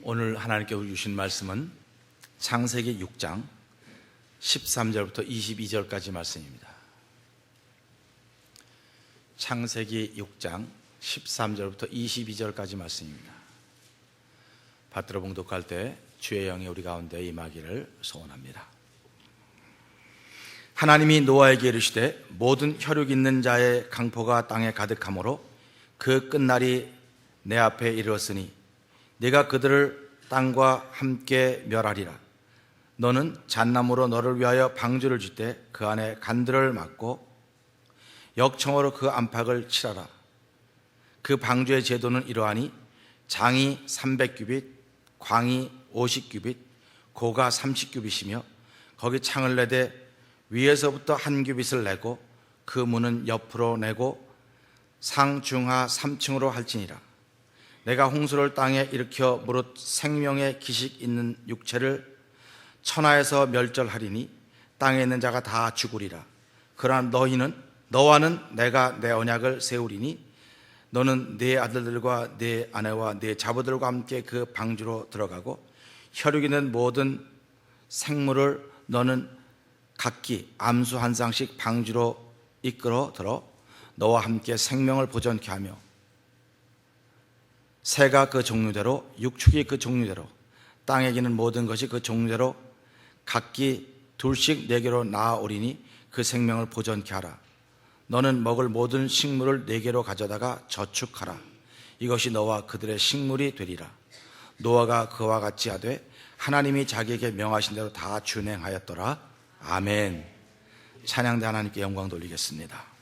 오늘 하나님께 주신 말씀은 창세기 6장 13절부터 22절까지 말씀입니다. 창세기 6장 13절부터 22절까지 말씀입니다. 받들어 봉독할 때 주의 영이 우리 가운데 임하기를 소원합니다. 하나님이 노아에게 이르시되 모든 혈육 있는 자의 강포가 땅에 가득하므로 그 끝날이 내 앞에 이르렀으니 네가 그들을 땅과 함께 멸하리라. 너는 잣나무로 너를 위하여 방주를 짓되 그 안에 간들을 막고 역청으로 그 안팎을 칠하라. 그 방주의 제도는 이러하니 장이 300규빗, 광이 50규빗, 고가 30규빗이며 거기 창을 내되 위에서부터 한 규빗을 내고 그 문은 옆으로 내고 상중하 3층으로 할지니라. 내가 홍수를 땅에 일으켜 무릇 생명의 기식 있는 육체를 천하에서 멸절하리니 땅에 있는 자가 다 죽으리라. 그러나 너와는 내가 내 언약을 세우리니 너는 네 아들들과 네 아내와 네 자부들과 함께 그 방주로 들어가고 혈육 있는 모든 생물을 너는 각기 암수 한 쌍씩 방주로 이끌어 들어 너와 함께 생명을 보존케 하며 새가 그 종류대로 육축이 그 종류대로 땅에 기는 모든 것이 그 종류대로 각기 둘씩 네개로 낳아오리니 그 생명을 보존케 하라. 너는 먹을 모든 식물을 네개로 가져다가 저축하라. 이것이 너와 그들의 식물이 되리라. 노아가 그와 같이 하되 하나님이 자기에게 명하신 대로 다 준행하였더라. 아멘. 찬양대 하나님께 영광 돌리겠습니다.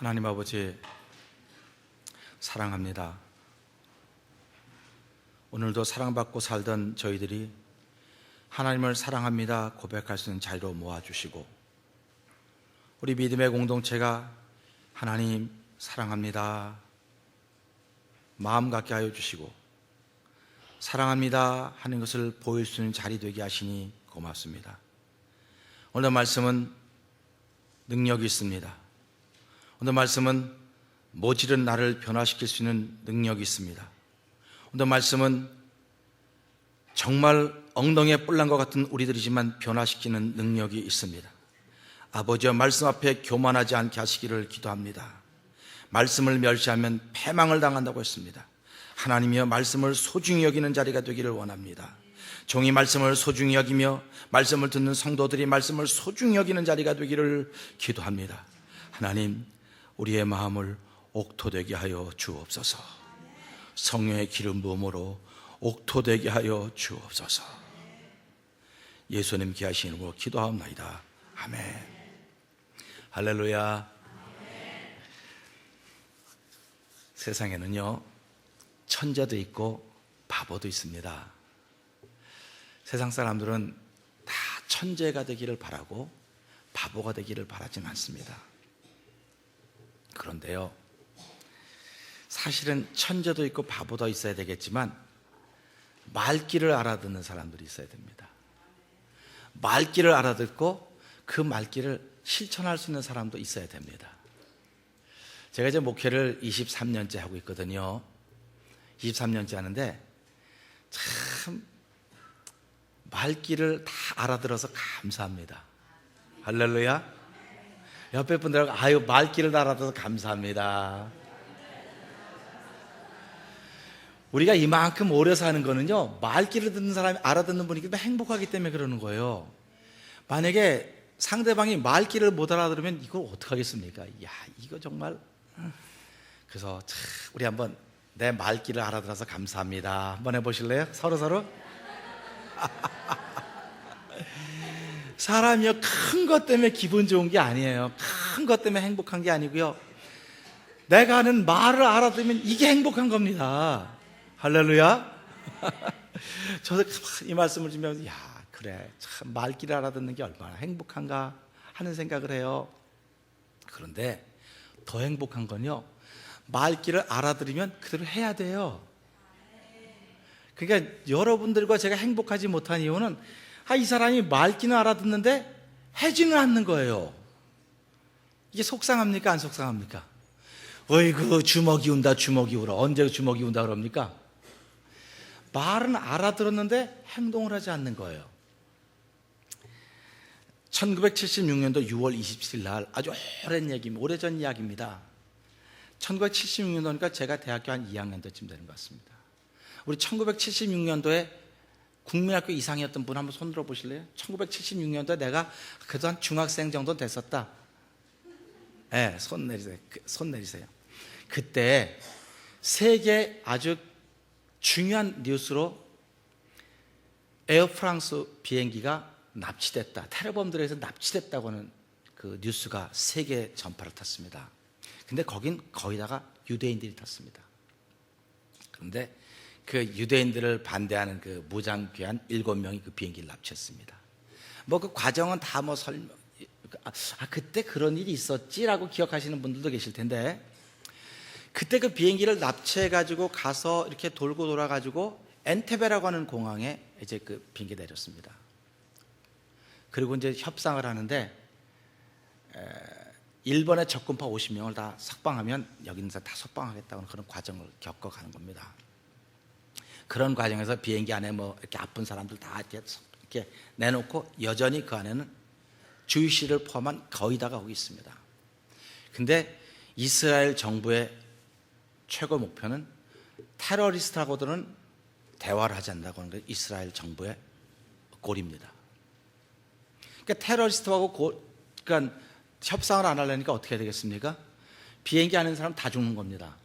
하나님 아버지 사랑합니다. 오늘도 사랑받고 살던 저희들이 하나님을 사랑합니다 고백할 수 있는 자리로 모아주시고, 우리 믿음의 공동체가 하나님 사랑합니다 마음 갖게 하여 주시고 사랑합니다 하는 것을 보일 수 있는 자리 되게 하시니 고맙습니다. 오늘 말씀은 능력이 있습니다. 오늘 말씀은 모질은 나를 변화시킬 수 있는 능력이 있습니다. 오늘 말씀은 정말 엉덩이에 뿔난 것 같은 우리들이지만 변화시키는 능력이 있습니다. 아버지여, 말씀 앞에 교만하지 않게 하시기를 기도합니다. 말씀을 멸시하면 패망을 당한다고 했습니다. 하나님이여, 말씀을 소중히 여기는 자리가 되기를 원합니다. 종이 말씀을 소중히 여기며 말씀을 듣는 성도들이 말씀을 소중히 여기는 자리가 되기를 기도합니다. 하나님, 우리의 마음을 옥토되게 하여 주옵소서. 성령의 기름 부음으로 옥토되게 하여 주옵소서. 예수님 귀하신 이름으로 기도하옵나이다. 아멘. 할렐루야. 세상에는요, 천재도 있고 바보도 있습니다. 세상 사람들은 다 천재가 되기를 바라고 바보가 되기를 바라진 않습니다. 그런데요, 사실은 천재도 있고 바보도 있어야 되겠지만 말귀를 알아듣는 사람들이 있어야 됩니다. 말귀를 알아듣고 그 말귀를 실천할 수 있는 사람도 있어야 됩니다. 제가 이제 목회를 23년째 하고 있거든요. 23년째 하는데 참 말귀를 다 알아들어서 감사합니다. 할렐루야. 옆에 분들하고 아유, 말귀를 다 알아들어서 감사합니다. 우리가 이만큼 오래 사는 거는요, 말귀를 듣는 사람이 알아듣는 분이 행복하기 때문에 그러는 거예요. 만약에 상대방이 말귀를 못 알아들으면 이걸 어떡하겠습니까? 야, 이거 정말. 그래서 우리 한번 내 말귀를 알아들어서 감사합니다 한번 해보실래요? 서로 사람이요, 큰 것 때문에 기분 좋은 게 아니에요. 큰 것 때문에 행복한 게 아니고요, 내가 하는 말을 알아들으면 이게 행복한 겁니다. 할렐루야. 저도 이 말씀을 주면 야, 그래, 참 말귀를 알아듣는 게 얼마나 행복한가 하는 생각을 해요. 그런데 더 행복한 건요, 말귀를 알아들으면 그대로 해야 돼요. 그러니까 여러분들과 제가 행복하지 못한 이유는 이 사람이 말귀는 알아듣는데 해지는 않는 거예요. 이게 속상합니까? 안 속상합니까? 어이구, 주먹이 운다, 주먹이 울어. 언제 주먹이 운다 그럽니까? 말은 알아들었는데 행동을 하지 않는 거예요. 1976년도 6월 27일 날, 아주 오래전 이야기입니다. 1976년도니까 제가 대학교 한 2학년 때쯤 되는 것 같습니다. 우리 1976년도에 국민학교 이상이었던 분 한번 손 들어 보실래요? 1976년도에 내가 그동안 중학생 정도 됐었다. 네, 손 내리세요. 그때 세계 아주 중요한 뉴스로 에어프랑스 비행기가 납치됐다, 테러범들에 의해서 납치됐다고 하는 그 뉴스가 세계 전파를 탔습니다. 근데 거긴 거의다가 유대인들이 탔습니다. 그런데 그 유대인들을 반대하는 그 무장귀환 7명이 그 비행기를 납치했습니다. 그 과정은 다 그때 그런 일이 있었지라고 기억하시는 분들도 계실 텐데, 그때 그 비행기를 납치해가지고 가서 이렇게 돌고 돌아가지고 엔테베라고 하는 공항에 이제 그 비행기 내렸습니다. 그리고 이제 협상을 하는데, 일본의 적군파 50명을 다 석방하면 여기 있는 사람 다 석방하겠다는 그런 과정을 겪어가는 겁니다. 그런 과정에서 비행기 안에 이렇게 아픈 사람들 다 이렇게 내놓고 여전히 그 안에는 주이시를 포함한 거의 다가 거기 있습니다. 근데 이스라엘 정부의 최고 목표는 테러리스트하고들은 대화를 하지 않는다고 하는 게 이스라엘 정부의 꼴입니다. 그러니까 테러리스트하고 그러니까 협상을 안 하려니까 어떻게 해야 되겠습니까? 비행기 안에 있는 사람 다 죽는 겁니다.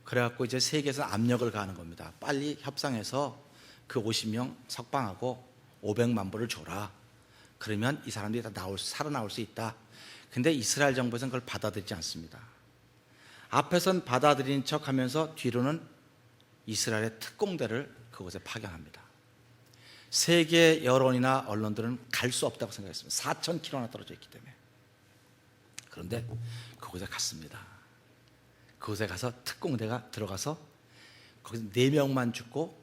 그래갖고 이제 세계에서 압력을 가하는 겁니다. 빨리 협상해서 그 50명 석방하고 500만 불을 줘라. 그러면 이 사람들이 다 살아나올 수 있다. 근데 이스라엘 정부에서는 그걸 받아들이지 않습니다. 앞에선 받아들이는 척 하면서 뒤로는 이스라엘의 특공대를 그곳에 파견합니다. 세계 여론이나 언론들은 갈 수 없다고 생각했습니다. 4,000km나 떨어져 있기 때문에. 그런데 그곳에 갔습니다. 그곳에 가서 특공대가 들어가서 거기서 4명만 죽고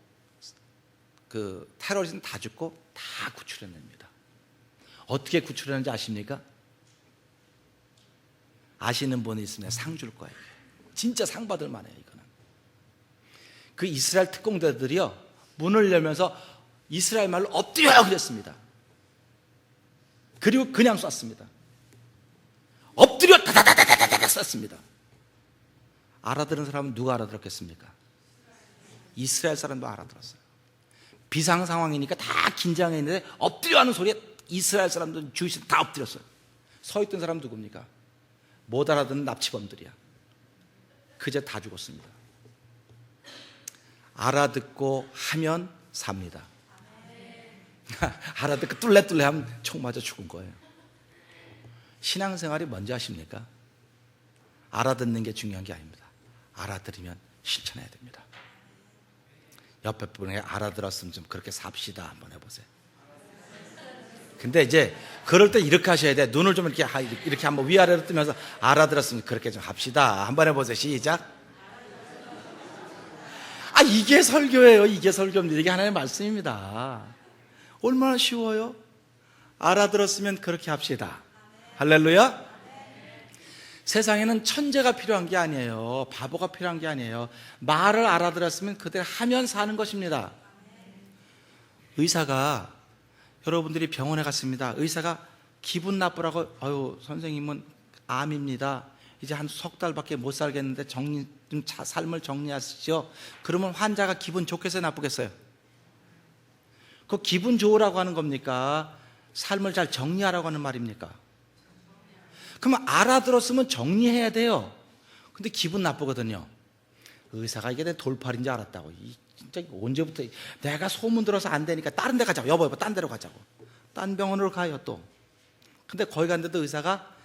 그 테러리스트는 다 죽고 다 구출해냅니다. 어떻게 구출했는지 아십니까? 아시는 분이 있으면 상 줄 거예요. 진짜 상 받을 만해요. 이거는 그 이스라엘 특공대들이요 문을 열면서 이스라엘 말로 엎드려 그랬습니다. 그리고 그냥 쐈습니다. 엎드려 다다다다다다 쐈습니다. 알아들은 사람은 누가 알아들었겠습니까? 이스라엘 사람도 알아들었어요. 비상 상황이니까 다 긴장해 있는데 엎드려 하는 소리에 이스라엘 사람들 주위에서 다 엎드렸어요. 서 있던 사람 누굽니까? 못 알아듣는 납치범들이야. 그저 다 죽었습니다. 알아듣고 하면 삽니다. 알아듣고 뚫레뚫레 하면 총 맞아 죽은 거예요. 신앙생활이 뭔지 아십니까? 알아듣는 게 중요한 게 아닙니다. 알아들으면 실천해야 됩니다. 옆에 분에게 알아들었으면 좀 그렇게 삽시다 한번 해보세요. 근데 이제 그럴 때 이렇게 하셔야 돼. 눈을 좀 이렇게 한번 위아래로 뜨면서 알아들었으면 그렇게 좀 합시다 한번 해보세요. 시작. 이게 설교예요. 이게 설교입니다. 이게 하나님의 말씀입니다. 얼마나 쉬워요? 알아들었으면 그렇게 합시다. 할렐루야. 세상에는 천재가 필요한 게 아니에요. 바보가 필요한 게 아니에요. 말을 알아들었으면 그대로 하면 사는 것입니다. 의사가 여러분들이 병원에 갔습니다. 의사가 기분 나쁘라고 아유 선생님은 암입니다. 이제 한 석 달밖에 못 살겠는데 삶을 정리하시죠. 그러면 환자가 기분 좋겠어요, 나쁘겠어요? 그 기분 좋으라고 하는 겁니까? 삶을 잘 정리하라고 하는 말입니까? 그러면 알아들었으면 정리해야 돼요. 근데 기분 나쁘거든요. 의사가 이게 내 돌팔인지 알았다고. 진짜 언제부터 내가 소문 들어서 안 되니까 다른 데 가자고. 여보 딴 데로 가자고. 딴 병원으로 가요 또. 근데 거기 갔는데도 의사가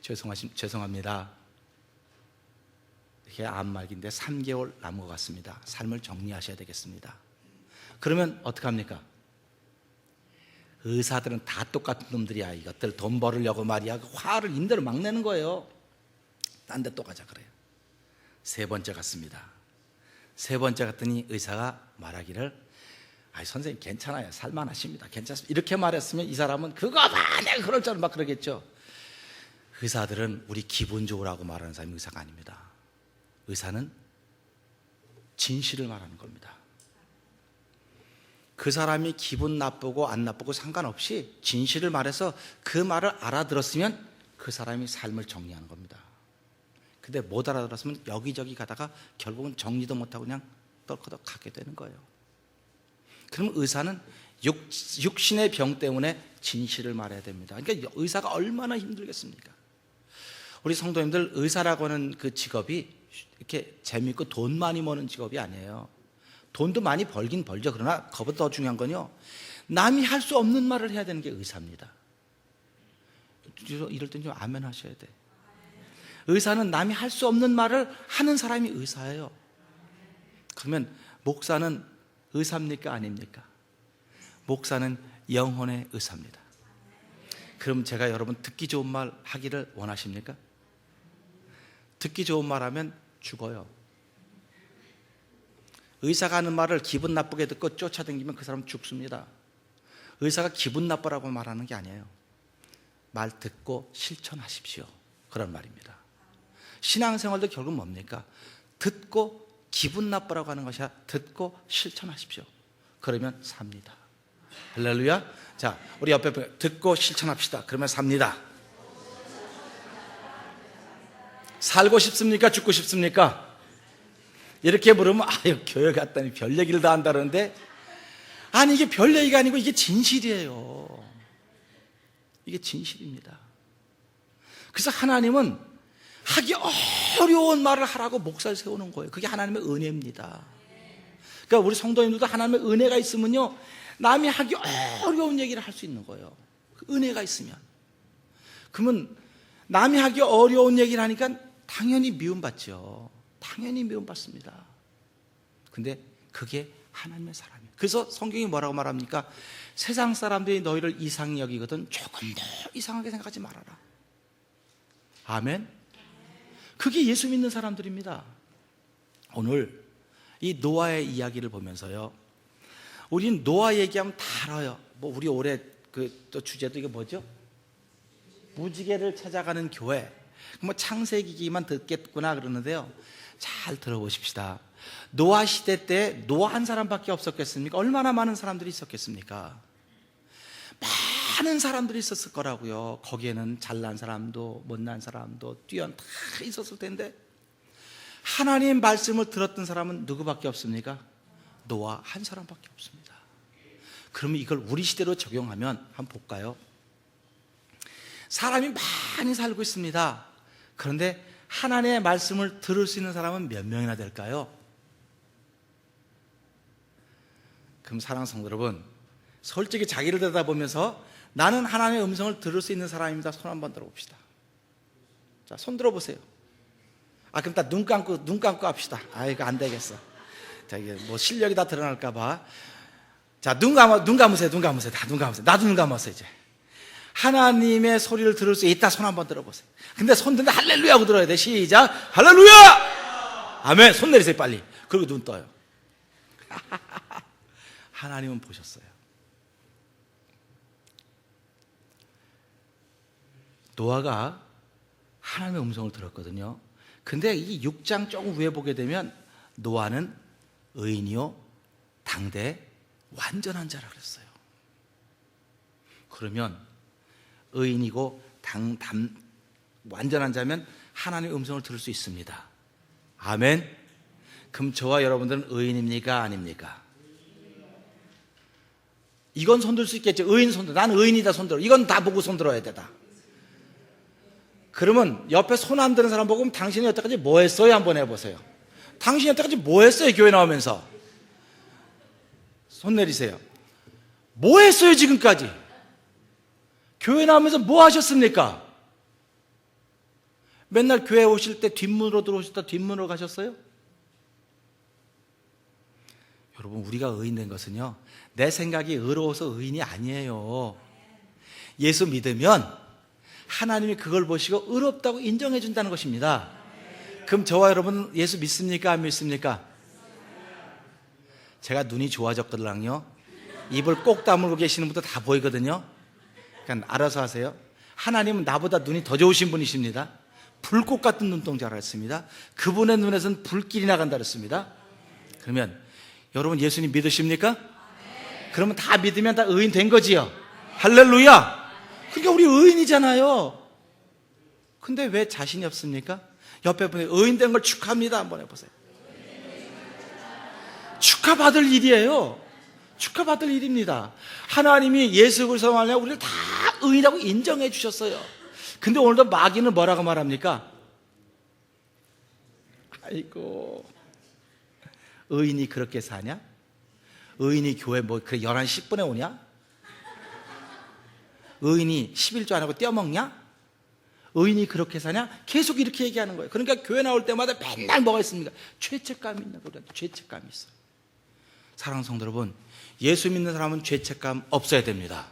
죄송합니다. 이게 암말기인데 3개월 남은 것 같습니다. 삶을 정리하셔야 되겠습니다. 그러면 어떡합니까? 의사들은 다 똑같은 놈들이야. 이것들 돈 벌으려고 말이야. 화를 임대로 막 내는 거예요. 딴 데 또 가자 그래요. 3번째 갔습니다. 3번째 갔더니 의사가 말하기를 선생님 괜찮아요. 살만하십니다. 괜찮습니다. 이렇게 말했으면 이 사람은 그거 봐 내가 그럴 줄 막 그러겠죠. 의사들은 우리 기분 좋으라고 말하는 사람이 의사가 아닙니다. 의사는 진실을 말하는 겁니다. 그 사람이 기분 나쁘고 안 나쁘고 상관없이 진실을 말해서 그 말을 알아들었으면 그 사람이 삶을 정리하는 겁니다. 근데 못 알아들었으면 여기저기 가다가 결국은 정리도 못하고 그냥 떨커덕 가게 되는 거예요. 그럼 의사는 육신의 병 때문에 진실을 말해야 됩니다. 그러니까 의사가 얼마나 힘들겠습니까? 우리 성도님들, 의사라고 하는 그 직업이 이렇게 재미있고 돈 많이 버는 직업이 아니에요. 돈도 많이 벌긴 벌죠. 그러나 그보다 더 중요한 건요, 남이 할 수 없는 말을 해야 되는 게 의사입니다. 이럴 땐 좀 아멘 하셔야 돼. 의사는 남이 할 수 없는 말을 하는 사람이 의사예요. 그러면 목사는 의사입니까? 아닙니까? 목사는 영혼의 의사입니다. 그럼 제가 여러분 듣기 좋은 말 하기를 원하십니까? 듣기 좋은 말 하면 죽어요. 의사가 하는 말을 기분 나쁘게 듣고 쫓아다니면 그 사람 죽습니다. 의사가 기분 나쁘라고 말하는 게 아니에요. 말 듣고 실천하십시오. 그런 말입니다. 신앙생활도 결국 뭡니까? 듣고 기분 나쁘라고 하는 것이 아니라 듣고 실천하십시오. 그러면 삽니다. 할렐루야. 자, 우리 옆에 듣고 실천합시다. 그러면 삽니다. 살고 싶습니까? 죽고 싶습니까? 이렇게 물으면 교회 갔더니 별 얘기를 다 한다는데, 아니 이게 별 얘기가 아니고 이게 진실이에요. 이게 진실입니다. 그래서 하나님은 하기 어려운 말을 하라고 목사를 세우는 거예요. 그게 하나님의 은혜입니다. 그러니까 우리 성도님들도 하나님의 은혜가 있으면요, 남이 하기 어려운 얘기를 할 수 있는 거예요. 은혜가 있으면. 그러면 남이 하기 어려운 얘기를 하니까 당연히 미움받죠. 당연히 미움받습니다. 근데 그게 하나님의 사람이에요. 그래서 성경이 뭐라고 말합니까? 세상 사람들이 너희를 이상히 여기거든 조금 더 이상하게 생각하지 말아라. 아멘. 그게 예수 믿는 사람들입니다. 오늘 이 노아의 이야기를 보면서요, 우리는 노아 얘기하면 다 알아요. 뭐 우리 올해 또 주제도 이게 뭐죠? 무지개를 찾아가는 교회. 뭐 창세기기만 듣겠구나 그러는데요, 잘 들어보십시다. 노아 시대 때 노아 한 사람밖에 없었겠습니까? 얼마나 많은 사람들이 있었겠습니까? 많은 사람들이 있었을 거라고요. 거기에는 잘난 사람도 못난 사람도 다 있었을 텐데 하나님 말씀을 들었던 사람은 누구밖에 없습니까? 노아 한 사람밖에 없습니다. 그러면 이걸 우리 시대로 적용하면 한번 볼까요? 사람이 많이 살고 있습니다. 그런데 하나님의 말씀을 들을 수 있는 사람은 몇 명이나 될까요? 그럼 사랑하는 성도 여러분, 솔직히 자기를 들여다보면서 나는 하나님의 음성을 들을 수 있는 사람입니다. 손 한번 들어봅시다. 자, 손 들어보세요. 그럼 다 눈 감고 합시다. 이거 안 되겠어. 자, 이게 뭐 실력이 다 드러날까봐. 자, 눈 감으세요. 다 눈 감으세요. 나도 눈 감았어요, 이제. 하나님의 소리를 들을 수 있다. 손 한번 들어보세요. 근데 손 드는데 할렐루야 하고 들어야 돼. 시작. 할렐루야! 아멘. 손 내리세요, 빨리. 그리고 눈 떠요. 하나님은 보셨어요. 노아가 하나님의 음성을 들었거든요. 근데 이 6장 조금 위에 보게 되면 노아는 의인이요 당대 완전한 자라 그랬어요. 그러면 의인이고 완전한 자면 하나님의 음성을 들을 수 있습니다. 아멘. 그럼 저와 여러분들은 의인입니까? 아닙니까? 이건 손들 수 있겠죠. 의인 손들. 나는 의인이다 손들어. 이건 다 보고 손들어야 되다. 그러면 옆에 손 안 드는 사람 보고 당신이 여태까지 뭐 했어요? 한번 해보세요. 당신이 여태까지 뭐 했어요? 교회 나오면서. 손 내리세요. 뭐 했어요? 지금까지. 교회 나오면서 뭐 하셨습니까? 맨날 교회 오실 때 뒷문으로 들어오셨다 뒷문으로 가셨어요? 여러분, 우리가 의인 된 것은요, 내 생각이 의로워서 의인이 아니에요. 예수 믿으면 하나님이 그걸 보시고 의롭다고 인정해 준다는 것입니다. 그럼 저와 여러분 예수 믿습니까? 안 믿습니까? 제가 눈이 좋아졌거든요. 입을 꼭 다물고 계시는 분도 다 보이거든요. 그러니까 알아서 하세요. 하나님은 나보다 눈이 더 좋으신 분이십니다. 불꽃 같은 눈동자를 했습니다. 그분의 눈에서는 불길이 나간다 그랬습니다. 그러면 여러분 예수님 믿으십니까? 그러면 다 믿으면 다 의인 된 거지요. 할렐루야. 그러니까 우리 의인이잖아요. 근데 왜 자신이 없습니까? 옆에 분이 의인 된 걸 축하합니다. 한번 해보세요. 축하받을 일이에요. 축하받을 일입니다. 하나님이 예수 그리스도 안에 우리를 다 의인이라고 인정해 주셨어요. 근데 오늘도 마귀는 뭐라고 말합니까? 아이고, 의인이 그렇게 사냐? 의인이 교회 뭐 그래 11시 10분에 오냐? 의인이 11조 안 하고 떼어먹냐? 의인이 그렇게 사냐? 계속 이렇게 얘기하는 거예요. 그러니까 교회 나올 때마다 맨날 뭐가 있습니까? 죄책감이 있는 거예요. 죄책감이 있어요. 사랑하는 성도 여러분, 예수 믿는 사람은 죄책감 없어야 됩니다.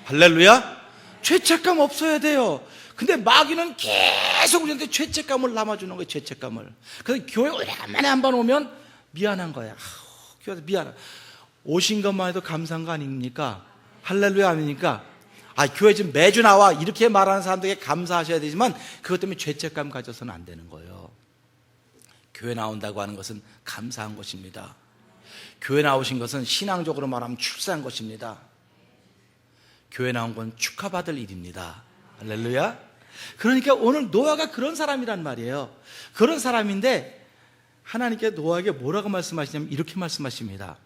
할렐루야. 죄책감 없어야 돼요. 근데 마귀는 계속 우리한테 죄책감을 남아주는 거예요. 죄책감을. 그래서 교회 오래간만에 한 번 오면 미안한 거야. 교회에서 미안해. 오신 것만 해도 감사한 거 아닙니까? 할렐루야 아닙니까? 교회 좀 매주 나와 이렇게 말하는 사람들에게 감사하셔야 되지만 그것 때문에 죄책감 가져서는 안 되는 거예요. 교회 나온다고 하는 것은 감사한 것입니다. 교회 나오신 것은 신앙적으로 말하면 출세한 것입니다. 교회 나온 건 축하받을 일입니다. 할렐루야. 그러니까 오늘 노아가 그런 사람이란 말이에요. 그런 사람인데 하나님께 노아에게 뭐라고 말씀하시냐면 이렇게 말씀하십니다.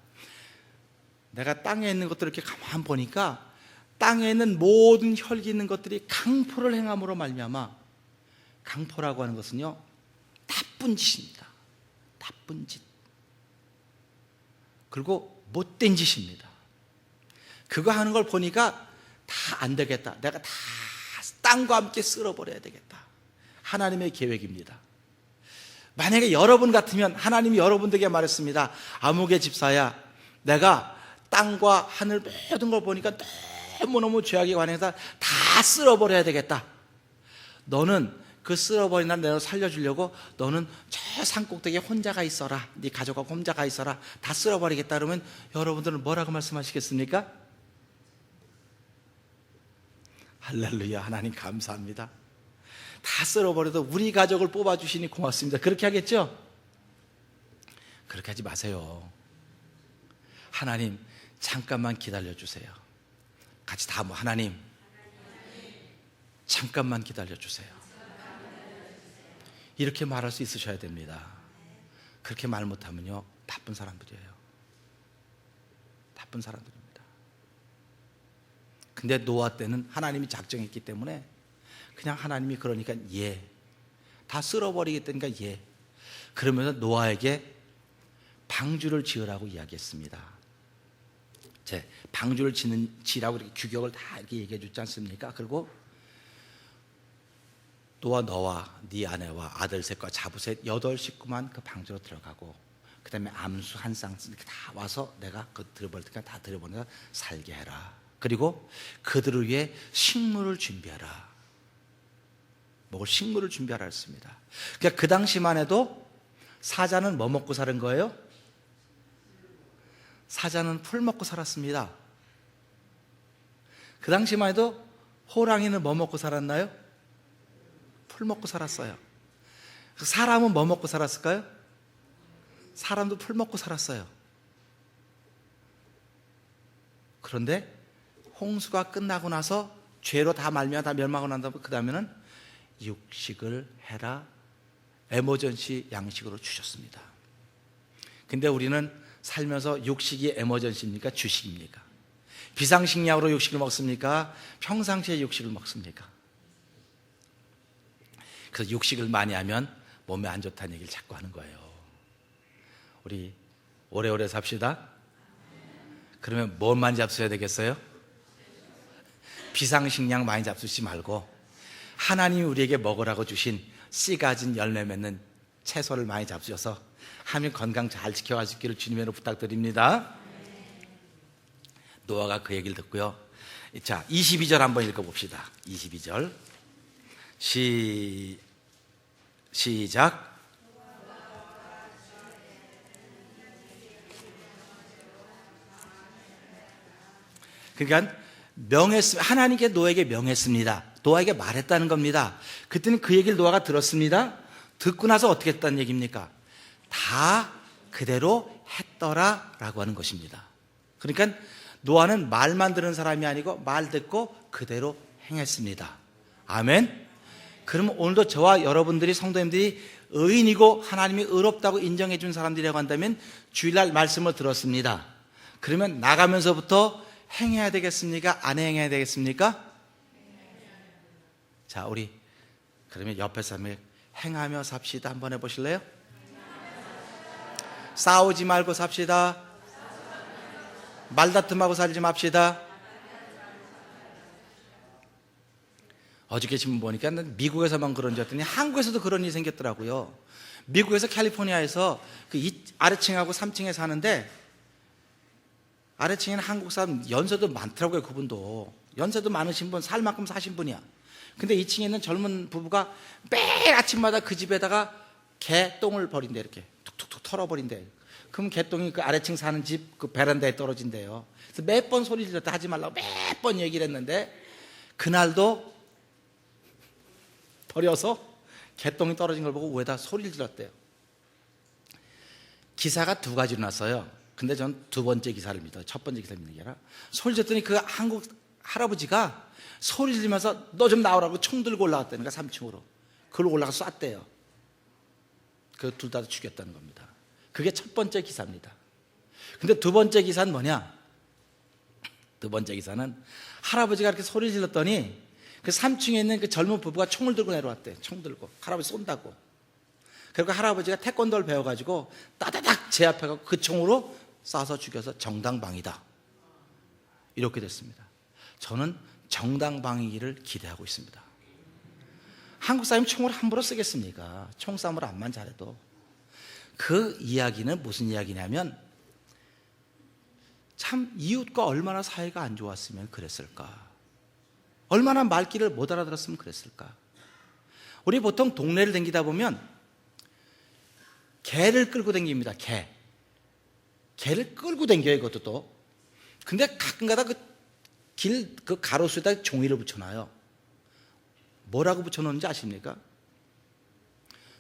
내가 땅에 있는 것들을 이렇게 가만 보니까 땅에 있는 모든 혈기 있는 것들이 강포를 행함으로 말미암아, 강포라고 하는 것은요 나쁜 짓입니다. 나쁜 짓. 그리고 못된 짓입니다. 그거 하는 걸 보니까 다 안 되겠다. 내가 다 땅과 함께 쓸어버려야 되겠다. 하나님의 계획입니다. 만약에 여러분 같으면 하나님이 여러분들에게 말했습니다. 아무개 집사야, 내가 땅과 하늘 모든 걸 보니까 너무너무 죄악에 관해서 다 쓸어버려야 되겠다. 너는 그 쓸어버린 날 내가 살려주려고 너는 저 산꼭대기에 혼자 가 있어라. 네 가족하고 혼자 가 있어라. 다 쓸어버리겠다. 그러면 여러분들은 뭐라고 말씀하시겠습니까? 할렐루야, 하나님 감사합니다. 다 쓸어버려도 우리 가족을 뽑아주시니 고맙습니다. 그렇게 하겠죠? 그렇게 하지 마세요. 하나님 잠깐만 기다려주세요. 같이 다 하나님 잠깐만 기다려주세요. 이렇게 말할 수 있으셔야 됩니다. 그렇게 말 못하면요, 나쁜 사람들이에요. 나쁜 사람들입니다. 근데 노아 때는 하나님이 작정했기 때문에 그냥 하나님이 그러니까 다 쓸어버리겠다니까 그러면서 노아에게 방주를 지으라고 이야기했습니다. 방주를 지라고 이렇게 규격을 다 이렇게 얘기해 주지 않습니까? 그리고 또한 너와 네 아내와 아들 셋과 자부셋 8식구만 그 방주로 들어가고, 그 다음에 암수 한 쌍씩 이렇게 다 와서 내가 그 들어버릴 테니까 다 들어보내서 살게 해라. 그리고 그들을 위해 식물을 준비하라. 먹을 식물을 준비하라 했습니다. 그러니까 그 당시만 해도 사자는 뭐 먹고 사는 거예요? 사자는 풀 먹고 살았습니다. 그 당시만 해도 호랑이는 뭐 먹고 살았나요? 풀 먹고 살았어요. 사람은 뭐 먹고 살았을까요? 사람도 풀 먹고 살았어요. 그런데 홍수가 끝나고 나서 죄로 다 말미암아 다 멸망하고 난 다음에 그 다음에는 육식을 해라, 에머전시 양식으로 주셨습니다. 근데 우리는 살면서 육식이 에머전시입니까? 주식입니까? 비상식량으로 육식을 먹습니까? 평상시에 육식을 먹습니까? 그래서 육식을 많이 하면 몸에 안 좋다는 얘기를 자꾸 하는 거예요. 우리 오래오래 삽시다. 그러면 뭘 많이 잡수셔야 되겠어요? 비상식량 많이 잡수지 말고 하나님이 우리에게 먹으라고 주신 씨 가진 열매 맺는 채소를 많이 잡수셔서 하나님 건강 잘 지켜가시기를 주님으로 부탁드립니다. 노아가 그 얘기를 듣고요. 자, 22절 한번 읽어봅시다. 22절 시작. 그러니까 하나님께 노아에게 명했습니다. 노아에게 말했다는 겁니다. 그때는 그 얘기를 노아가 들었습니다. 듣고 나서 어떻게 했다는 얘기입니까? 다 그대로 했더라 라고 하는 것입니다. 그러니까 노아는 말만 들은 사람이 아니고 말 듣고 그대로 행했습니다. 아멘. 그러면 오늘도 저와 여러분들이 성도님들이 의인이고 하나님이 의롭다고 인정해 준 사람들이라고 한다면 주일날 말씀을 들었습니다. 그러면 나가면서부터 행해야 되겠습니까? 안 행해야 되겠습니까? 자, 우리 그러면 옆에 사람에게 행하며 삽시다 한번 해보실래요? 싸우지 말고 삽시다. 말다툼하고 살지 맙시다. 어저께 신문 보니까 미국에서만 그런 줄 알았더니 한국에서도 그런 일이 생겼더라고요. 미국에서 캘리포니아에서 그 아래층하고 3층에 사는데, 아래층에는 한국 사람 연세도 많더라고요. 그분도 연세도 많으신 분, 살 만큼 사신 분이야. 근데 2층에 있는 젊은 부부가 매일 아침마다 그 집에다가 개똥을 버린대. 이렇게 툭툭툭 털어버린대. 그럼 개똥이 그 아래층 사는 집 그 베란다에 떨어진대요. 그래서 몇 번 소리 질렀다 하지 말라고 몇 번 얘기를 했는데, 그날도 버려서 개똥이 떨어진 걸 보고 위에다 소리를 질렀대요. 기사가 두 가지로 났어요. 근데 전 두 번째 기사를 믿어요. 첫 번째 기사를 믿는 게 아니라, 소리 질렀더니 그 한국 할아버지가 소리 지르면서 너 좀 나오라고 총 들고 올라갔다니까, 3층으로. 그걸 올라가서 쐈대요. 그 둘 다 죽였다는 겁니다. 그게 첫 번째 기사입니다. 근데 두 번째 기사는 뭐냐? 두 번째 기사는 할아버지가 이렇게 소리 질렀더니 그 3층에 있는 그 젊은 부부가 총을 들고 내려왔대. 총 들고 할아버지 쏜다고. 그리고 할아버지가 태권도를 배워가지고 따다닥 제 앞에 가고 그 총으로 쏴서 죽여서 정당방위다, 이렇게 됐습니다. 저는 정당방위를 기대하고 있습니다. 한국 사람이 총을 함부로 쓰겠습니까? 총싸움을 암만 잘해도. 그 이야기는 무슨 이야기냐면 참 이웃과 얼마나 사이가 안 좋았으면 그랬을까? 얼마나 말귀를 못 알아들었으면 그랬을까? 우리 보통 동네를 다니다 보면 개를 끌고 다닙니다. 개를 끌고 다녀요, 이것도 또. 근데 가끔가다 그 가로수에다 종이를 붙여놔요. 뭐라고 붙여놓는지 아십니까?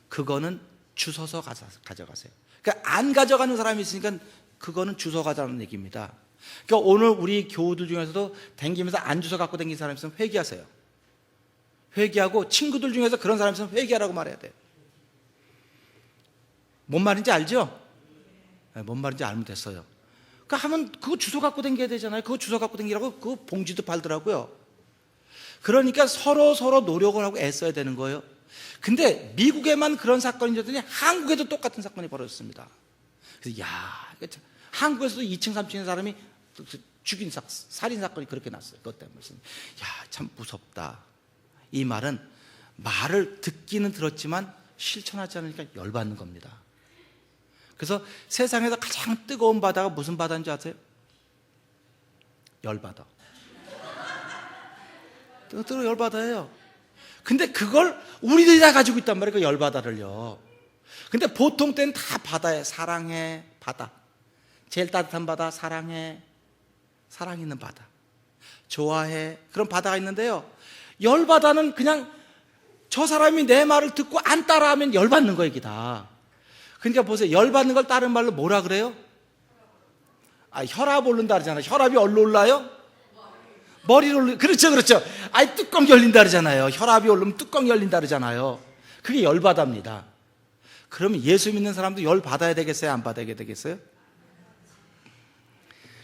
그거는 주워서 가져가세요. 그러니까 안 가져가는 사람이 있으니까 그거는 주워 가자는 얘기입니다. 그러니까 오늘 우리 교우들 중에서도 다니면서 안 주워 갖고 다니는 사람 있으면 회개하세요. 회개하고 친구들 중에서 그런 사람 있으면 회개하라고 말해야 돼요. 뭔 말인지 알죠? 네, 뭔 말인지 알면 됐어요. 그러니까 하면 그거 주워 갖고 다녀야 되잖아요. 그거 주워 갖고 다니라고 그 봉지도 팔더라고요. 그러니까 서로 노력을 하고 애써야 되는 거예요. 근데 미국에만 그런 사건이 있었더니 한국에도 똑같은 사건이 벌어졌습니다. 그래서 한국에서도 2층 3층의 사람이 죽인 살인 사건이 그렇게 났어요. 그것 때문에 참 무섭다. 이 말은 말을 듣기는 들었지만 실천하지 않으니까 열받는 겁니다. 그래서 세상에서 가장 뜨거운 바다가 무슨 바다인지 아세요? 열바다. 뜨거운 열바다예요. 근데 그걸 우리들이 다 가지고 있단 말이에요. 그 열바다를요. 근데 보통 때는 다 바다에 사랑해 바다, 제일 따뜻한 바다 사랑해, 사랑 있는 바다, 좋아해, 그런 바다가 있는데요. 열바다는 그냥 저 사람이 내 말을 듣고 안 따라하면 열받는 거예요, 이게 다. 그러니까 보세요. 열받는 걸 다른 말로 뭐라 그래요? 혈압 오른다 그러잖아요. 혈압이 얼로 올라요? 머리로 올라. 그렇죠. 뚜껑 열린다 그러잖아요. 혈압이 오르면 뚜껑 열린다 그러잖아요. 그게 열받아입니다. 그러면 예수 믿는 사람도 열 받아야 되겠어요? 안 받아야 되겠어요?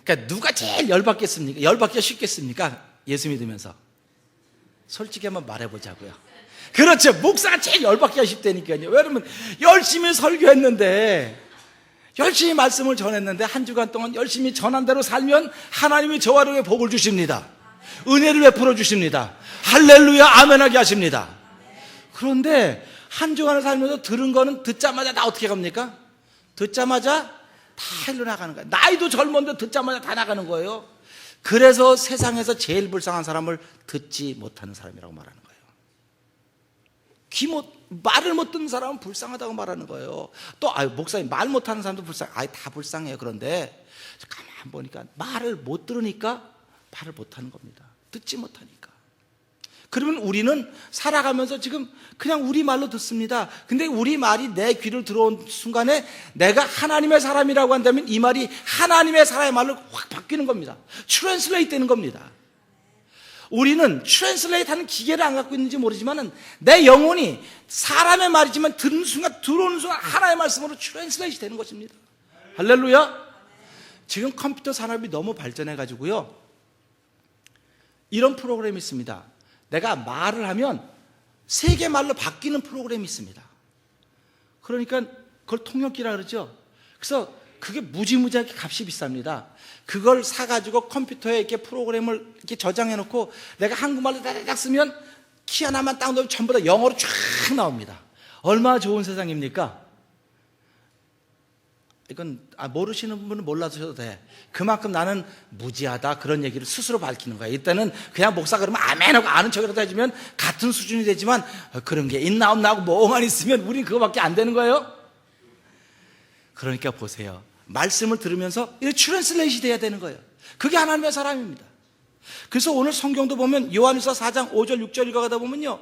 그러니까 누가 제일 열받겠습니까? 열받기가 쉽겠습니까? 예수 믿으면서. 솔직히 한번 말해보자고요. 그렇죠. 목사가 제일 열받기가 쉽다니까요. 왜냐면 열심히 설교했는데, 열심히 말씀을 전했는데, 한 주간 동안 열심히 전한 대로 살면 하나님이 저와 너에게 복을 주십니다. 은혜를 베풀어 주십니다. 할렐루야 아멘하게 하십니다. 그런데 한 주간을 살면서 들은 거는 듣자마자 다 어떻게 갑니까? 듣자마자 다 일로 나가는 거예요. 나이도 젊은데 듣자마자 다 나가는 거예요. 그래서 세상에서 제일 불쌍한 사람을 듣지 못하는 사람이라고 말하는 거예요. 말을 못 듣는 사람은 불쌍하다고 말하는 거예요. 또 목사님 말 못하는 사람도 다 불쌍해요. 그런데 가만 보니까 말을 못 들으니까 말을 못하는 겁니다. 듣지 못하니까. 그러면 우리는 살아가면서 지금 그냥 우리 말로 듣습니다. 근데 우리 말이 내 귀를 들어온 순간에 내가 하나님의 사람이라고 한다면 이 말이 하나님의 사람의 말로 확 바뀌는 겁니다. 트랜슬레이트 되는 겁니다. 우리는 트랜슬레이트 하는 기계를 안 갖고 있는지 모르지만 내 영혼이 사람의 말이지만 들어오는 순간 하나의 말씀으로 트랜슬레이트 되는 것입니다. 할렐루야. 지금 컴퓨터 산업이 너무 발전해 가지고요, 이런 프로그램이 있습니다. 내가 말을 하면 세계 말로 바뀌는 프로그램이 있습니다. 그러니까 그걸 통역기라 그러죠. 그래서 그게 무지무지하게 값이 비쌉니다. 그걸 사가지고 컴퓨터에 이렇게 프로그램을 이렇게 저장해 놓고 내가 한국말로 딱 쓰면 키 하나만 딱 넣으면 전부 다 영어로 쫙 나옵니다. 얼마나 좋은 세상입니까? 이건 모르시는 분은 몰라주셔도 돼. 그만큼 나는 무지하다 그런 얘기를 스스로 밝히는 거야. 이때는 그냥 목사 그러면 아멘 하고 아는 척이라도 해주면 같은 수준이 되지만 그런 게 있나 없나 하고 뭐만 있으면 우린 그거밖에 안 되는 거예요. 그러니까 보세요. 말씀을 들으면서 이렇게 트랜슬레이트 돼야 되는 거예요. 그게 하나님의 사람입니다. 그래서 오늘 성경도 보면 요한일서 4장 5절 6절 읽어가다 보면요,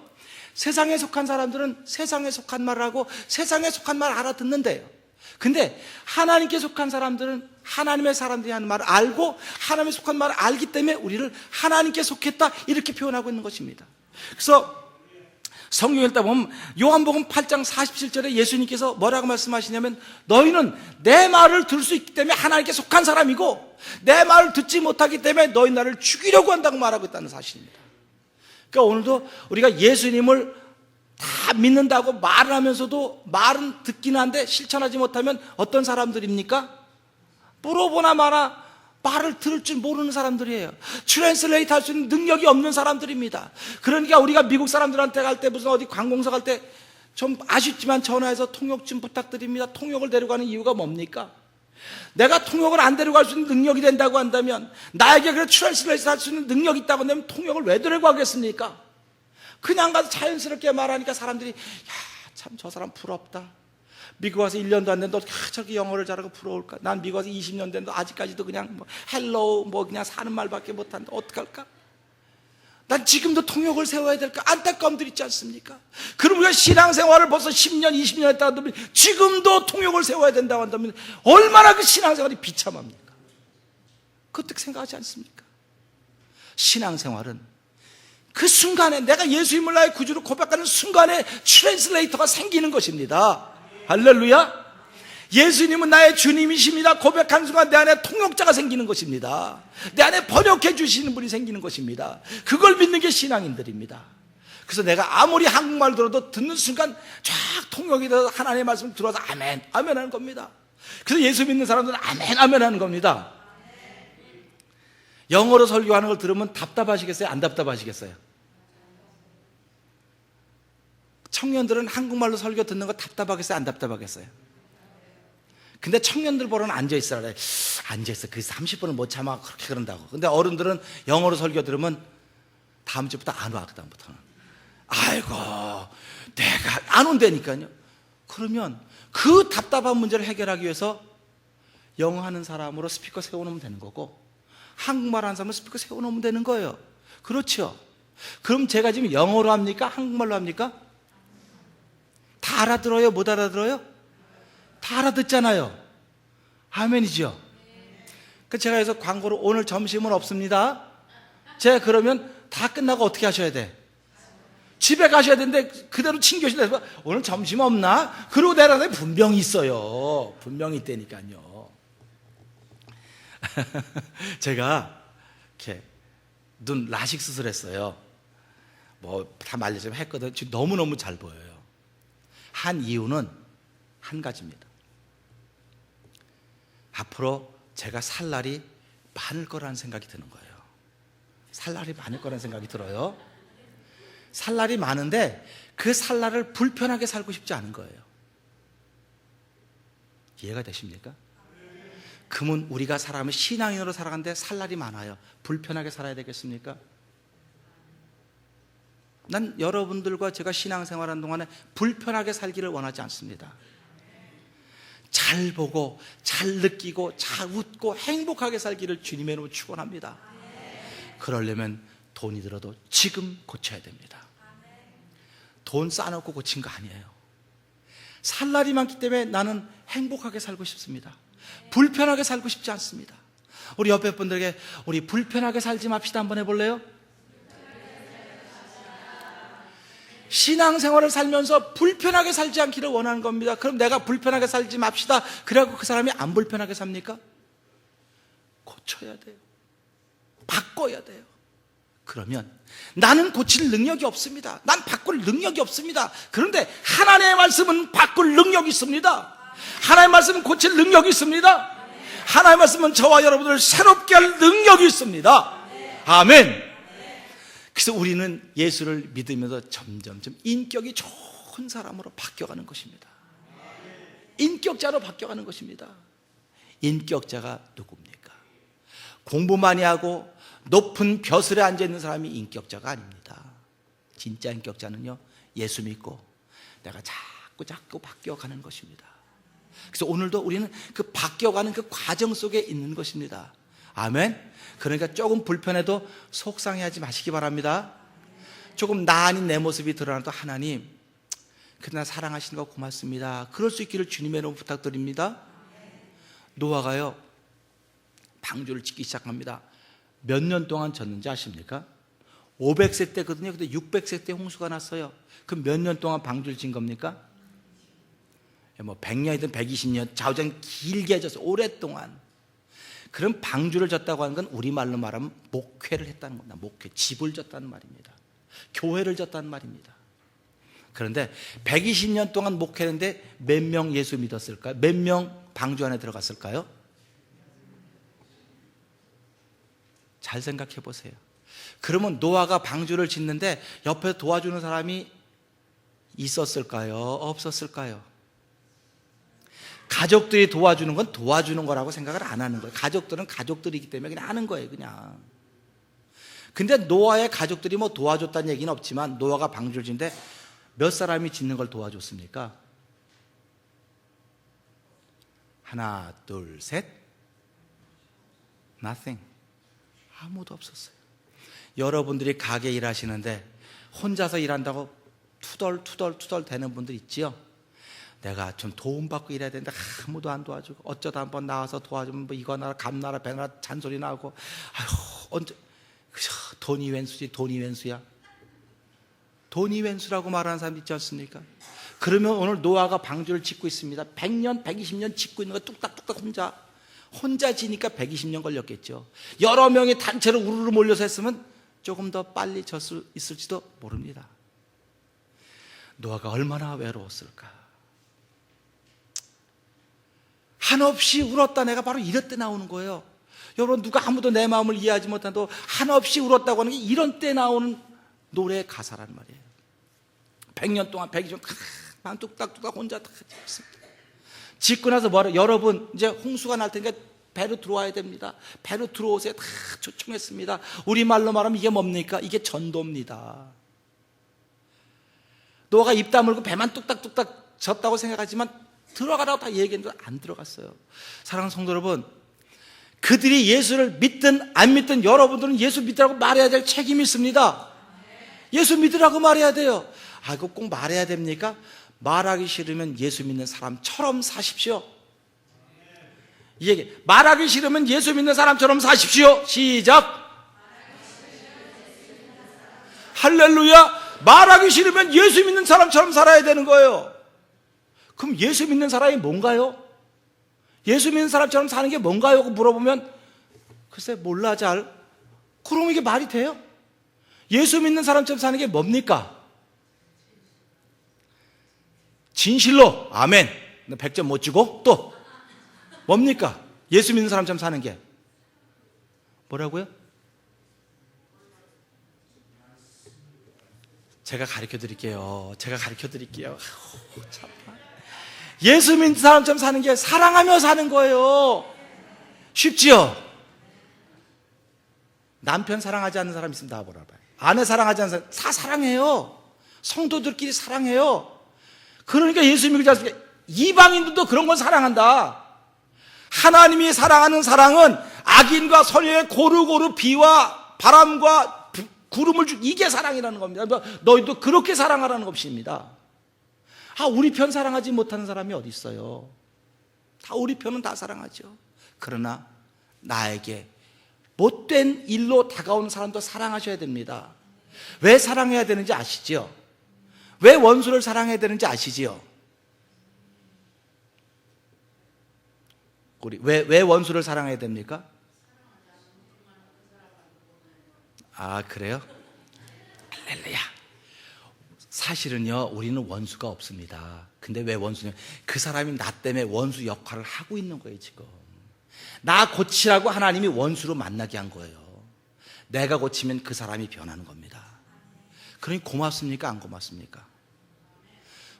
세상에 속한 사람들은 세상에 속한 말을 하고 세상에 속한 말을 알아듣는데요, 근데 하나님께 속한 사람들은 하나님의 사람들이 하는 말을 알고 하나님에 속한 말을 알기 때문에 우리를 하나님께 속했다 이렇게 표현하고 있는 것입니다. 그래서 성경 읽다 보면 요한복음 8장 47절에 예수님께서 뭐라고 말씀하시냐면, 너희는 내 말을 들을 수 있기 때문에 하나님께 속한 사람이고 내 말을 듣지 못하기 때문에 너희 나를 죽이려고 한다고 말하고 있다는 사실입니다. 그러니까 오늘도 우리가 예수님을 다 믿는다고 말을 하면서도 말은 듣긴 한데 실천하지 못하면 어떤 사람들입니까? 물어보나 마나 말을 들을 줄 모르는 사람들이에요. 트랜슬레이트 할 수 있는 능력이 없는 사람들입니다. 그러니까 우리가 미국 사람들한테 갈 때, 무슨 어디 관공서 갈 때 좀 아쉽지만 전화해서 통역 좀 부탁드립니다. 통역을 데려가는 이유가 뭡니까? 내가 통역을 안 데려갈 수 있는 능력이 된다고 한다면, 나에게 그래 트랜슬레이트 할 수 있는 능력이 있다고 한다면 통역을 왜 데려가겠습니까? 그냥 가서 자연스럽게 말하니까 사람들이, 야, 참 저 사람 부럽다. 미국 와서 1년도 안 됐는데 어떻게 저렇게 영어를 잘하고 부러울까? 난 미국 와서 20년 됐는데 아직까지도 그냥 뭐 헬로우 뭐 그냥 사는 말밖에 못하는데 어떡할까? 난 지금도 통역을 세워야 될까? 안타까움들 있지 않습니까? 그럼 우리가 신앙생활을 벌써 10년, 20년 했다 한다면 지금도 통역을 세워야 된다고 한다면 얼마나 그 신앙생활이 비참합니까? 그 어떻게 생각하지 않습니까? 신앙생활은 그 순간에, 내가 예수님을 나의 구주로 고백하는 순간에 트랜슬레이터가 생기는 것입니다. 할렐루야. 예수님은 나의 주님이십니다 고백한 순간 내 안에 통역자가 생기는 것입니다. 내 안에 번역해 주시는 분이 생기는 것입니다. 그걸 믿는 게 신앙인들입니다. 그래서 내가 아무리 한국말 들어도 듣는 순간 쫙 통역이 돼서 하나님의 말씀 들어와서 아멘, 아멘 하는 겁니다. 그래서 예수 믿는 사람들은 아멘, 아멘 하는 겁니다. 영어로 설교하는 걸 들으면 답답하시겠어요? 안 답답하시겠어요? 청년들은 한국말로 설교 듣는 거 답답하겠어요? 안 답답하겠어요? 근데 청년들 보러는 앉아있으라 그래. 앉아있어. 그 30분을 못 참아. 그렇게 그런다고. 근데 어른들은 영어로 설교 들으면 다음 주부터 안 와. 그다음부터는. 아이고, 내가 안 온다니까요. 그러면 그 답답한 문제를 해결하기 위해서 영어 하는 사람으로 스피커 세워놓으면 되는 거고, 한국말 하는 사람으로 스피커 세워놓으면 되는 거예요. 그렇죠? 그럼 제가 지금 영어로 합니까? 한국말로 합니까? 다 알아들어요? 못 알아들어요? 다 알아듣잖아요. 아멘이죠. 그 제가 해서 광고로 오늘 점심은 없습니다. 제가 그러면 다 끝나고 어떻게 하셔야 돼? 집에 가셔야 되는데 그대로 친교실에서 오늘 점심 없나? 그러고 내려가면 분명히 있어요. 분명히 있다니까요. 제가 이렇게 눈 라식 수술했어요. 뭐 다 말려서 했거든. 지금 너무너무 잘 보여요. 한 이유는 한 가지입니다. 앞으로 제가 살 날이 많을 거라는 생각이 드는 거예요. 살 날이 많을 거라는 생각이 들어요. 살 날이 많은데 그 살 날을 불편하게 살고 싶지 않은 거예요. 이해가 되십니까? 그러면 우리가 사람을 신앙인으로 살아가는데 살 날이 많아요. 불편하게 살아야 되겠습니까? 난 여러분들과 제가 신앙생활하는 동안에 불편하게 살기를 원하지 않습니다. 잘 보고, 잘 느끼고, 잘 웃고 행복하게 살기를 주님의 이름으로 축원합니다. 그러려면 돈이 들어도 지금 고쳐야 됩니다. 돈 쌓아놓고 고친 거 아니에요. 살 날이 많기 때문에 나는 행복하게 살고 싶습니다. 불편하게 살고 싶지 않습니다. 우리 옆에 분들에게 우리 불편하게 살지 맙시다 한번 해볼래요? 신앙생활을 살면서 불편하게 살지 않기를 원하는 겁니다. 그럼 내가 불편하게 살지 맙시다. 그래갖고 그 사람이 안 불편하게 삽니까? 고쳐야 돼요. 바꿔야 돼요. 그러면 나는 고칠 능력이 없습니다. 난 바꿀 능력이 없습니다. 그런데 하나님의 말씀은 바꿀 능력이 있습니다. 하나님의 말씀은 고칠 능력이 있습니다. 하나님의 말씀은 저와 여러분들을 새롭게 할 능력이 있습니다. 아멘. 그래서 우리는 예수를 믿으면서 점점점 인격이 좋은 사람으로 바뀌어가는 것입니다. 인격자로 바뀌어가는 것입니다. 인격자가 누굽니까? 공부 많이 하고 높은 벼슬에 앉아있는 사람이 인격자가 아닙니다. 진짜 인격자는요, 예수 믿고 내가 자꾸 바뀌어가는 것입니다. 그래서 오늘도 우리는 그 바뀌어가는 그 과정 속에 있는 것입니다. 아멘. 그러니까 조금 불편해도 속상해하지 마시기 바랍니다. 조금 나 아닌 내 모습이 드러나도 하나님, 그러나 사랑하시는 거 고맙습니다. 그럴 수 있기를 주님의 이름으로 부탁드립니다. 노아가요, 방주를 짓기 시작합니다. 몇 년 동안 졌는지 아십니까? 500세 때거든요. 근데 600세 때 홍수가 났어요. 그럼 몇 년 동안 방주를 진 겁니까? 뭐 100년이든 120년, 좌우장 길게 졌어요. 오랫동안. 그럼 방주를 졌다고 하는 건 우리말로 말하면 목회를 했다는 겁니다. 목회, 집을 졌다는 말입니다. 교회를 졌다는 말입니다. 그런데 120년 동안 목회했는데 몇 명 예수 믿었을까요? 몇 명 방주 안에 들어갔을까요? 잘 생각해 보세요. 그러면 노아가 방주를 짓는데 옆에 도와주는 사람이 있었을까요? 없었을까요? 가족들이 도와주는 건 도와주는 거라고 생각을 안 하는 거예요. 가족들은 가족들이기 때문에 그냥 하는 거예요, 그냥. 근데 노아의 가족들이 뭐 도와줬다는 얘기는 없지만 노아가 방주를 짓는데 몇 사람이 짓는 걸 도와줬습니까? 하나, 둘, 셋. Nothing. 아무도 없었어요. 여러분들이 가게 일하시는데 혼자서 일한다고 투덜투덜 되는 분들 있지요? 내가 좀 도움받고 일해야 되는데 아무도 안 도와주고 어쩌다 한번 나와서 도와주면 뭐 이거 나라 감나라 배나라 잔소리 나고 아휴 언제 돈이 웬수지 돈이 웬수야. 돈이 웬수라고 말하는 사람 있지 않습니까? 그러면 오늘 노아가 방주를 짓고 있습니다. 100년 120년 짓고 있는 거 뚝딱뚝딱 혼자 지니까 120년 걸렸겠죠. 여러 명이 단체로 우르르 몰려서 했으면 조금 더 빨리 있을지도 모릅니다. 노아가 얼마나 외로웠을까. 한없이 울었다 내가 바로 이럴 때 나오는 거예요. 여러분 누가 아무도 내 마음을 이해하지 못한다고 한없이 울었다고 하는 게 이런 때 나오는 노래의 가사란 말이에요. 100년 동안 120년 뚝딱뚝딱 혼자 다 짓습니다. 짓고 나서 뭐라 여러분 이제 홍수가 날 테니까 배로 들어와야 됩니다. 배로 들어오세요. 다 초청했습니다. 우리말로 말하면 이게 뭡니까? 이게 전도입니다. 노아가 입 다물고 배만 뚝딱뚝딱 졌다고 생각하지만 들어가라고 다 얘기했는데 안 들어갔어요. 사랑하는 성도 여러분, 그들이 예수를 믿든 안 믿든 여러분들은 예수 믿으라고 말해야 될 책임이 있습니다. 예수 믿으라고 말해야 돼요. 아, 이거 꼭 말해야 됩니까? 말하기 싫으면 예수 믿는 사람처럼 사십시오. 이 얘기. 말하기 싫으면 예수 믿는 사람처럼 사십시오. 시작. 할렐루야. 말하기 싫으면 예수 믿는 사람처럼 살아야 되는 거예요. 그럼 예수 믿는 사람이 뭔가요? 예수 믿는 사람처럼 사는 게 뭔가요? 물어보면 글쎄 몰라 잘. 그럼 이게 말이 돼요? 예수 믿는 사람처럼 사는 게 뭡니까? 진실로 아멘 100점 못 주고 또 뭡니까? 예수 믿는 사람처럼 사는 게 뭐라고요? 제가 가르쳐 드릴게요. 예수 믿는 사람처럼 사는 게 사랑하며 사는 거예요. 쉽지요? 남편 사랑하지 않는 사람 있으면 다 보라 봐요. 아내 사랑하지 않는 사람 다 사랑해요. 성도들끼리 사랑해요. 그러니까 예수 믿지 않습니까? 이방인들도 그런 건 사랑한다. 하나님이 사랑하는 사랑은 악인과 선의의 고루고루 비와 바람과 구름을 이게 사랑이라는 겁니다. 너희도 그렇게 사랑하라는 것입니다. 아, 우리 편 사랑하지 못하는 사람이 어디 있어요? 다 우리 편은 다 사랑하죠. 그러나 나에게 못된 일로 다가오는 사람도 사랑하셔야 됩니다. 왜 사랑해야 되는지 아시죠? 왜 원수를 사랑해야 되는지 아시지요? 우리 왜 원수를 사랑해야 됩니까? 아, 그래요? 할렐루야. 사실은요, 우리는 원수가 없습니다. 근데 왜 원수냐? 그 사람이 나 때문에 원수 역할을 하고 있는 거예요, 지금. 나 고치라고 하나님이 원수로 만나게 한 거예요. 내가 고치면 그 사람이 변하는 겁니다. 그러니 고맙습니까? 안 고맙습니까?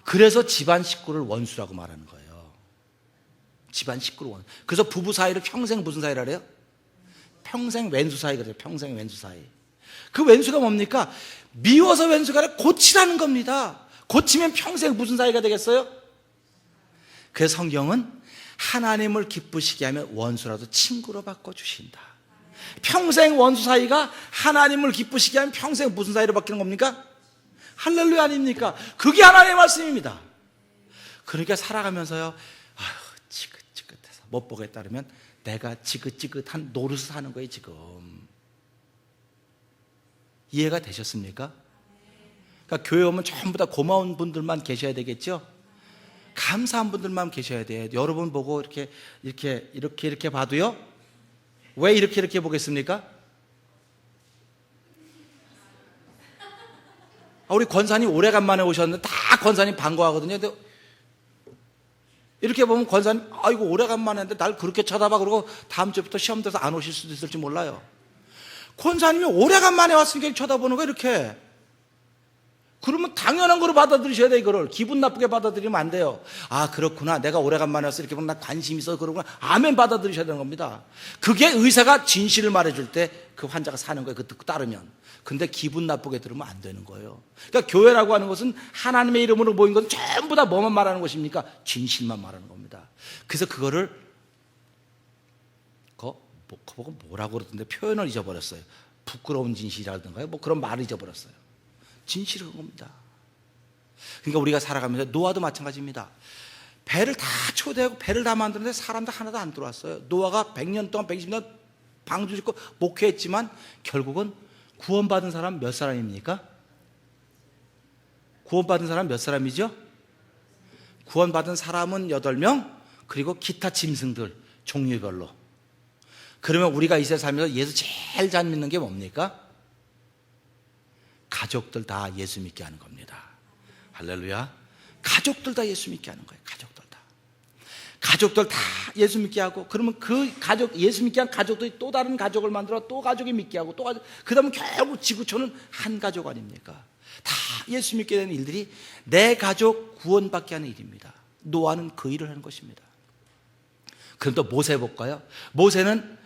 그래서 집안 식구를 원수라고 말하는 거예요. 집안 식구를 원수. 그래서 부부 사이를 평생 무슨 사이라 그래요? 평생 왼수 사이 그래요. 평생 왼수 사이. 그 왼수가 뭡니까? 미워서 왼수가 아니라 고치라는 겁니다. 고치면 평생 무슨 사이가 되겠어요? 그래서 성경은 하나님을 기쁘시게 하면 원수라도 친구로 바꿔주신다. 평생 원수 사이가 하나님을 기쁘시게 하면 평생 무슨 사이로 바뀌는 겁니까? 할렐루야 아닙니까? 그게 하나님의 말씀입니다. 그러니까 살아가면서요, 아휴, 지긋지긋해서 못 보겠다 그러면 내가 지긋지긋한 노릇을 하는 거예요, 지금. 이해가 되셨습니까? 그러니까 교회 오면 전부 다 고마운 분들만 계셔야 되겠죠? 감사한 분들만 계셔야 돼요. 여러분 보고 이렇게 봐도요, 왜 이렇게 보겠습니까? 우리 권사님 오래간만에 오셨는데 다 권사님 반가워하거든요. 근데 이렇게 보면 권사님 아이고 오래간만에 했는데 날 그렇게 쳐다봐 그러고 다음 주부터 시험 돼서 안 오실 수도 있을지 몰라요. 권사님이 오래간만에 왔으니까 쳐다보는 거야 이렇게. 그러면 당연한 거로 받아들이셔야 돼. 이거를 기분 나쁘게 받아들이면 안 돼요. 아 그렇구나, 내가 오래간만에 왔어 이렇게 보면 나 관심 있어 그러구나, 아멘 받아들이셔야 되는 겁니다. 그게 의사가 진실을 말해줄 때 그 환자가 사는 거예요. 그 듣고 따르면. 근데 기분 나쁘게 들으면 안 되는 거예요. 그러니까 교회라고 하는 것은 하나님의 이름으로 모인 건 전부 다 뭐만 말하는 것입니까? 진실만 말하는 겁니다. 그래서 그거를 보고 뭐라고 그러던데 표현을 잊어버렸어요. 부끄러운 진실이라든가요, 뭐 그런 말을 잊어버렸어요. 진실은 그겁니다. 그러니까 우리가 살아가면서 노아도 마찬가지입니다. 배를 다 초대하고 배를 다 만드는데 사람도 하나도 안 들어왔어요. 노아가 100년 동안 120년 방주 짓고 목회했지만 결국은 구원받은 사람 몇 사람입니까? 구원받은 사람 몇 사람이죠? 구원받은 사람은 8명, 그리고 기타 짐승들 종류별로. 그러면 우리가 이 세상 살면서 예수 제일 잘 믿는 게 뭡니까? 가족들 다 예수 믿게 하는 겁니다. 할렐루야. 가족들 다 예수 믿게 하는 거예요. 가족들 다 예수 믿게 하고, 그러면 그 가족, 예수 믿게 한 가족들이 또 다른 가족을 만들어 또 가족이 믿게 하고, 또 가족, 그 다음에 결국 지구촌은 한 가족 아닙니까? 다 예수 믿게 되는 일들이 내 가족 구원받게 하는 일입니다. 노아는 그 일을 하는 것입니다. 그럼 또 모세 볼까요? 모세는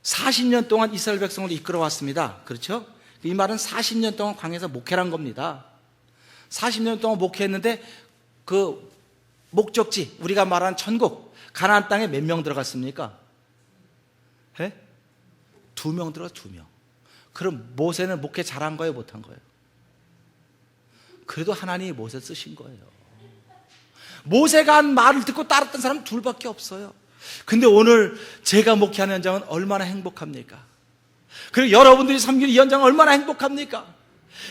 40년 동안 이스라엘 백성을 이끌어 왔습니다. 그렇죠? 이 말은 40년 동안 광야에서 목회란 겁니다. 40년 동안 목회했는데 그 목적지, 우리가 말하는 천국 가나안 땅에 몇 명 들어갔습니까? 2명 들어갔어요. 2명. 그럼 모세는 목회 잘한 거예요, 못한 거예요? 그래도 하나님이 모세 쓰신 거예요. 모세가 한 말을 듣고 따랐던 사람은 둘밖에 없어요. 근데 오늘 제가 목회하는 현장은 얼마나 행복합니까? 그리고 여러분들이 섬기는 이 현장은 얼마나 행복합니까?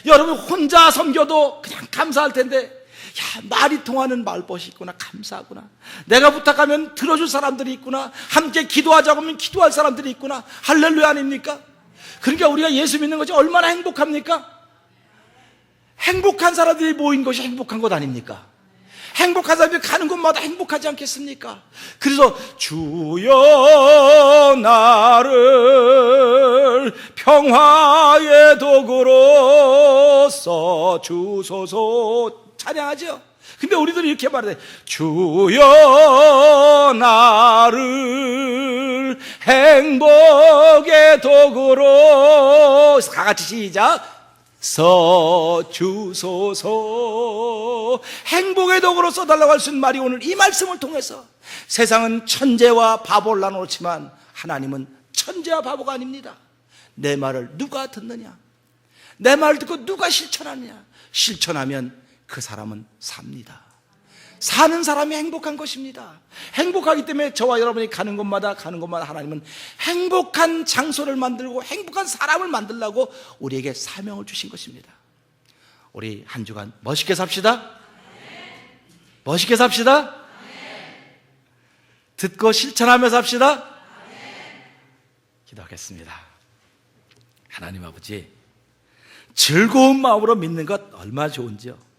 여러분 혼자 섬겨도 그냥 감사할 텐데, 야, 말이 통하는 말벗이 있구나, 감사하구나. 내가 부탁하면 들어줄 사람들이 있구나. 함께 기도하자고 하면 기도할 사람들이 있구나. 할렐루야 아닙니까? 그러니까 우리가 예수 믿는 것이 얼마나 행복합니까? 행복한 사람들이 모인 것이 행복한 것 아닙니까? 행복한 사람들이 가는 곳마다 행복하지 않겠습니까? 그래서 주여 나를 평화의 도구로 써주소서 찬양하죠. 근데 우리들은 이렇게 말해, 주여 나를 행복의 도구로, 다 같이 시작, 써주소서. 행복의 도구로 써달라고 할 수 있는 말이 오늘 이 말씀을 통해서, 세상은 천재와 바보를 나누었지만 하나님은 천재와 바보가 아닙니다. 내 말을 누가 듣느냐, 내 말을 듣고 누가 실천하느냐. 실천하면 그 사람은 삽니다. 사는 사람이 행복한 것입니다. 행복하기 때문에 저와 여러분이 가는 곳마다 하나님은 행복한 장소를 만들고 행복한 사람을 만들려고 우리에게 사명을 주신 것입니다. 우리 한 주간 멋있게 삽시다. 멋있게 삽시다. 듣고 실천하며 삽시다. 기도하겠습니다. 하나님 아버지, 즐거운 마음으로 믿는 것 얼마나 좋은지요.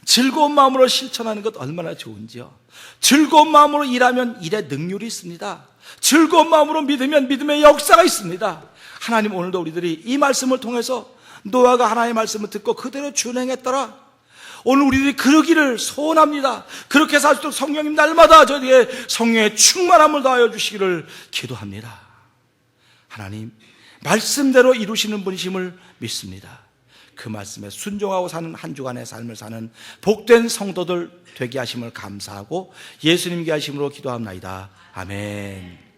즐거운 마음으로 실천하는 것 얼마나 좋은지요. 즐거운 마음으로 일하면 일에 능률이 있습니다. 즐거운 마음으로 믿으면 믿음의 역사가 있습니다. 하나님, 오늘도 우리들이 이 말씀을 통해서 노아가 하나님의 말씀을 듣고 그대로 준행했더라, 오늘 우리들이 그러기를 소원합니다. 그렇게 살 수 있도록 성령님 날마다 저에게 성령의 충만함을 더하여 주시기를 기도합니다. 하나님, 말씀대로 이루시는 분이심을 믿습니다. 그 말씀에 순종하고 사는 한 주간의 삶을 사는 복된 성도들 되게 하심을 감사하고 예수님께 하심으로 기도합나이다. 아멘.